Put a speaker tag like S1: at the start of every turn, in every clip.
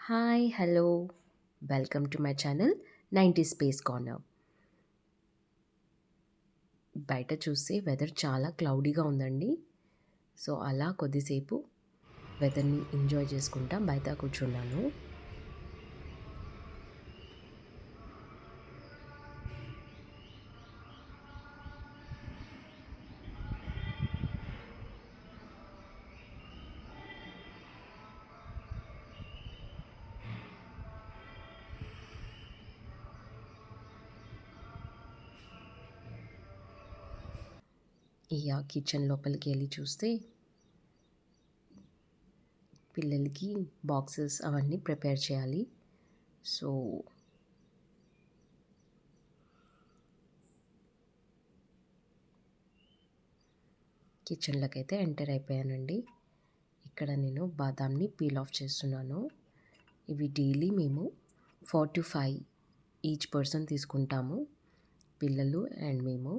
S1: Hi hello welcome to my channel 90 space corner. బయట చూస్తే weather చాలా క్లౌడీగా ఉందండి. సో అలా కొద్దిసేపు వెదర్ని ఎంజాయ్ చేసుకుంటా బయట కూర్చున్నాను. ఇక కిచెన్ లోపలికి వెళ్ళి చూస్తే పిల్లలకి బాక్సెస్ అవన్నీ ప్రిపేర్ చేయాలి. సో కిచెన్లోకి అయితే ఎంటర్ అయిపోయానండి. ఇక్కడ నేను బాదాంని పీల్ ఆఫ్ చేస్తున్నాను. ఇవి డైలీ మేము 4 to 5 ఈచ్ పర్సన్ తీసుకుంటాము, పిల్లలు అండ్ మేము.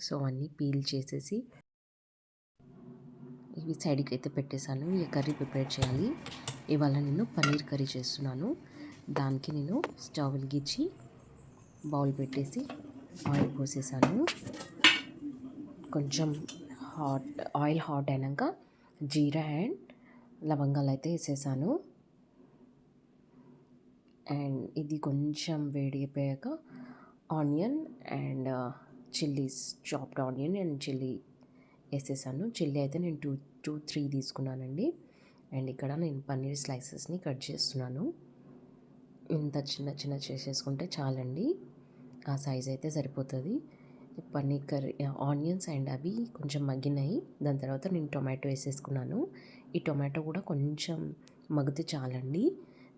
S1: సో అన్నీ పీల్ చేసేసి ఇవి సైడ్కి అయితే పెట్టేశాను. ఈ కర్రీ ప్రిపేర్ చేయాలి. ఇవాళ నేను పన్నీర్ కర్రీ చేస్తున్నాను. దానికి నేను స్టవ్ వెలిగించి బౌల్ పెట్టేసి ఆయిల్ పోసేసాను. కొంచెం ఆయిల్ హాట్ అయినాక జీరా అండ్ లవంగాలు అయితే వేసేసాను. అండ్ ఇది కొంచెం వేడి అయిపోయాక onion and chillies, chopped onion and chilli వేసేసాను. చిల్లీ అయితే నేను టూ త్రీ తీసుకున్నానండి. అండ్ ఇక్కడ నేను పన్నీర్ స్లైసెస్ని కట్ చేస్తున్నాను. ఇంత చిన్న చిన్న చేసేసుకుంటే చాలండి, ఆ సైజ్ అయితే సరిపోతుంది. పన్నీర్ కర్రీ ఆనియన్స్ అండ్ అవి కొంచెం మగ్గినాయి. దాని తర్వాత నేను టొమాటో వేసేసుకున్నాను. ఈ టొమాటో కూడా కొంచెం మగ్గితే చాలండి.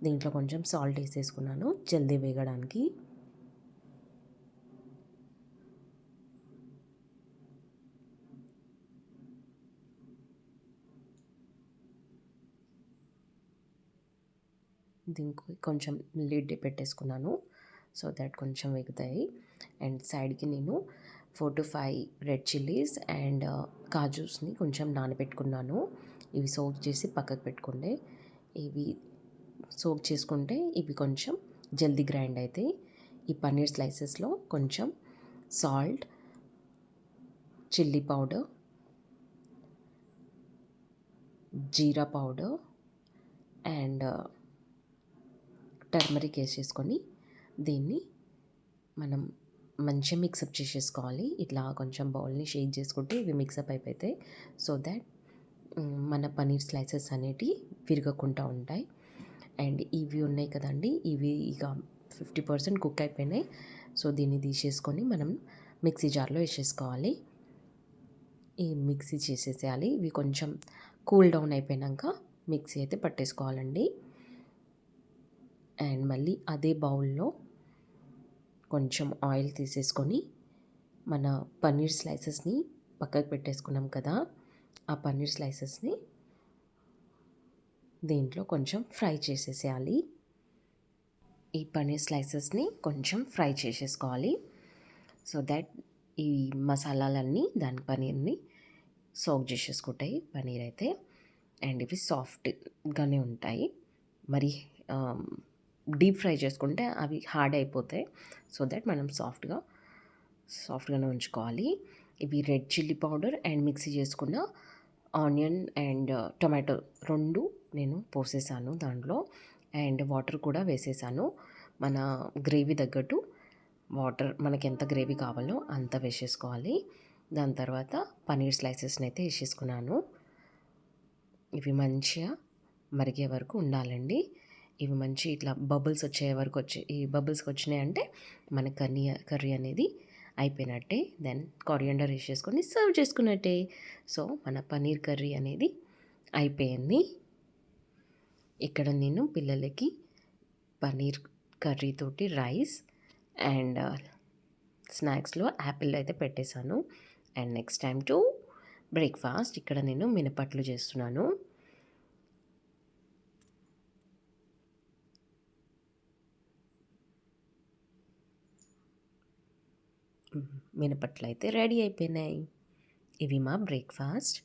S1: దీంట్లో కొంచెం సాల్ట్ వేసేసుకున్నాను జల్దీ వేగడానికి. దీనికి కొంచెం లిడ్ పెట్టేసుకున్నాను సో దట్ కొంచెం వేగుతాయి. అండ్ సైడ్కి నేను 4 to 5 రెడ్ చిల్లీస్ అండ్ కాజూస్ని కొంచెం నానబెట్టుకున్నాను. ఇవి సోక్ చేసి పక్కకు పెట్టుకోండి. ఇవి సోక్ చేసుకుంటే ఇవి కొంచెం జల్దీ గ్రైండ్ అవుతాయి. ఈ పన్నీర్ స్లైసెస్లో కొంచెం salt, chilli powder, jeera powder and turmeric వేసేసుకొని దీన్ని మనం మంచిగా మిక్సప్ చేసేసుకోవాలి. ఇట్లా కొంచెం బౌల్ని షేక్ చేసుకుంటే ఇవి మిక్సప్ అయిపోతాయి. సో దాట్ మన పన్నీర్ స్లైసెస్ అనేటివి విరగకుండా ఉంటాయి. అండ్ ఇవి ఉన్నాయి కదండి, ఇవి ఇక 50% కుక్ అయిపోయినాయి. సో దీన్ని తీసేసుకొని మనం మిక్సీ జార్లో వేసేసుకోవాలి. ఈ మిక్సీ చేసేసేయాలి. ఇవి కొంచెం కూల్ డౌన్ అయిపోయాక మిక్సీ అయితే పట్టేసుకోవాలండి. అండ్ మళ్ళీ అదే బౌల్లో కొంచెం ఆయిల్ తీసేసుకొని మన పన్నీర్ స్లైసెస్ని పక్కకు పెట్టేసుకున్నాం కదా, ఆ పన్నీర్ స్లైసెస్ని దీంట్లో కొంచెం ఫ్రై చేసేసేయాలి. ఈ పన్నీర్ స్లైసెస్ని కొంచెం ఫ్రై చేసేసుకోవాలి. సో దట్ ఈ మసాలాలన్నీ దాని పన్నీర్ని సోక్ చేసేసుకుంటాయి పన్నీర్ అయితే. అండ్ ఇవి సాఫ్ట్గానే ఉంటాయి. మరి డీప్ ఫ్రై చేసుకుంటే అవి హార్డ్ అయిపోతాయి. సో దట్ మనం సాఫ్ట్గానే ఉంచుకోవాలి. ఇవి red chilli powder and mixie చేసుకున్న ఆనియన్ అండ్ టొమాటో రెండు నేను పోసేసాను దాంట్లో. అండ్ వాటర్ కూడా వేసేసాను. మన గ్రేవీ తగ్గట్టు వాటర్ మనకి ఎంత గ్రేవీ కావాలో అంత వేసేసుకోవాలి. దాని తర్వాత పన్నీర్ స్లైసెస్ని అయితే వేసేసుకున్నాను. ఇవి మంచిగా మరిగే వరకు ఉండాలండి. ఇవి మంచి ఇట్లా బబుల్స్ వచ్చే వరకు ఈ బబుల్స్కి వచ్చినాయంటే మన కర్రీ అనేది అయిపోయినట్టే. దెన్ కొరియాండర్ వేసేసుకొని సర్వ్ చేసుకున్నట్టే. సో మన పన్నీర్ కర్రీ అనేది అయిపోయింది. ఇక్కడ నేను పిల్లలకి పన్నీర్ కర్రీ తోటి రైస్ అండ్ స్నాక్స్లో యాపిల్ అయితే పెట్టేశాను. And next time to breakfast ఇక్కడ నేను మినపట్లు చేస్తున్నాను. మినపట్లు అయితే రెడీ అయిపోయినాయి. ఇవి మా బ్రేక్ఫాస్ట్.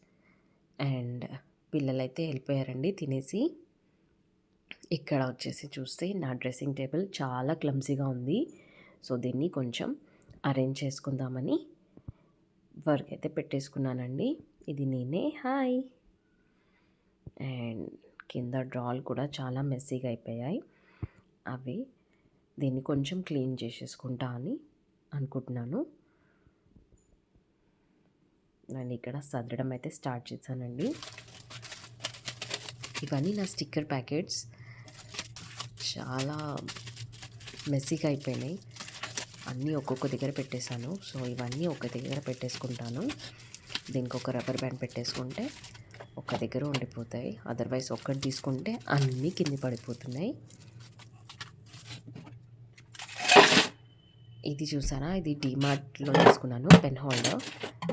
S1: అండ్ పిల్లలైతే వెళ్ళిపోయారండి తినేసి. ఇక్కడ వచ్చేసి చూస్తే నా డ్రెస్సింగ్ టేబుల్ చాలా క్లమ్జీగా ఉంది. సో దీన్ని కొంచెం అరేంజ్ చేసుకుందామని వర్క్ అయితే పెట్టేసుకున్నానండి. ఇది నేనే. హాయ్. అండ్ కింద డ్రాలు కూడా చాలా మెస్సీగా అయిపోయాయి. అవి దీన్ని కొంచెం క్లీన్ చేసేసుకుంటా అని అనుకుంటున్నాను. నేను ఇక్కడ సదరడం అయితే స్టార్ట్ చేశానండి. ఇవన్నీ నా స్టిక్కర్ ప్యాకెట్స్ చాలా మెస్సీగా అయిపోయినాయి. అన్నీ ఒక్కొక్క దగ్గర పెట్టేశాను. సో ఇవన్నీ ఒక దగ్గర పెట్టేసుకుంటాను. దీనికి ఒక రబ్బర్ బ్యాండ్ పెట్టేసుకుంటే ఒక దగ్గర ఉండిపోతాయి. అదర్వైజ్ ఒక్కటి తీసుకుంటే అన్నీ కింద పడిపోతున్నాయి. ఇది చూసారా, ఇది డీమార్ట్లో తీసుకున్నాను పెన్ హోల్డర్.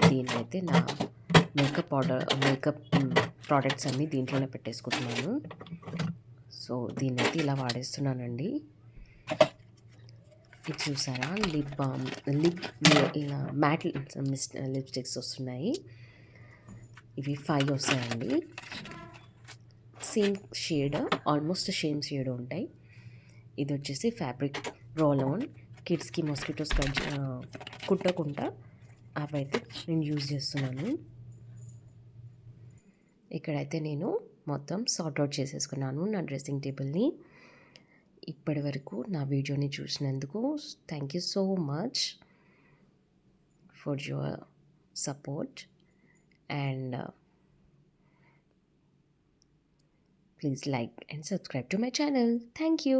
S1: దీన్నైతే నా మేకప్ ప్రోడక్ట్స్ అన్నీ దీంట్లోనే పెట్టేసుకుంటున్నాను. సో దీన్నైతే ఇలా వాడేస్తున్నానండి. ఇది చూసారా, లిప్ బామ్, ఇలా మ్యాట్ లిప్స్టిక్స్ వస్తున్నాయి. ఇవి 5 వస్తాయండి. Same shade, almost same shade ఉంటాయి. ఇది వచ్చేసి ఫ్యాబ్రిక్ రోల్ ఆన్. కిడ్స్కి మస్కిటోస్ కుట్టకుండా అవైతే నేను యూజ్ చేస్తున్నాను. ఇక్కడైతే నేను మొత్తం సార్ట్ అవుట్ చేసేసుకున్నాను నా డ్రెస్సింగ్ టేబుల్ని. ఇప్పటి వరకు నా వీడియోని చూసినందుకు thank you so much for your support and please like and subscribe to my channel. Thank you.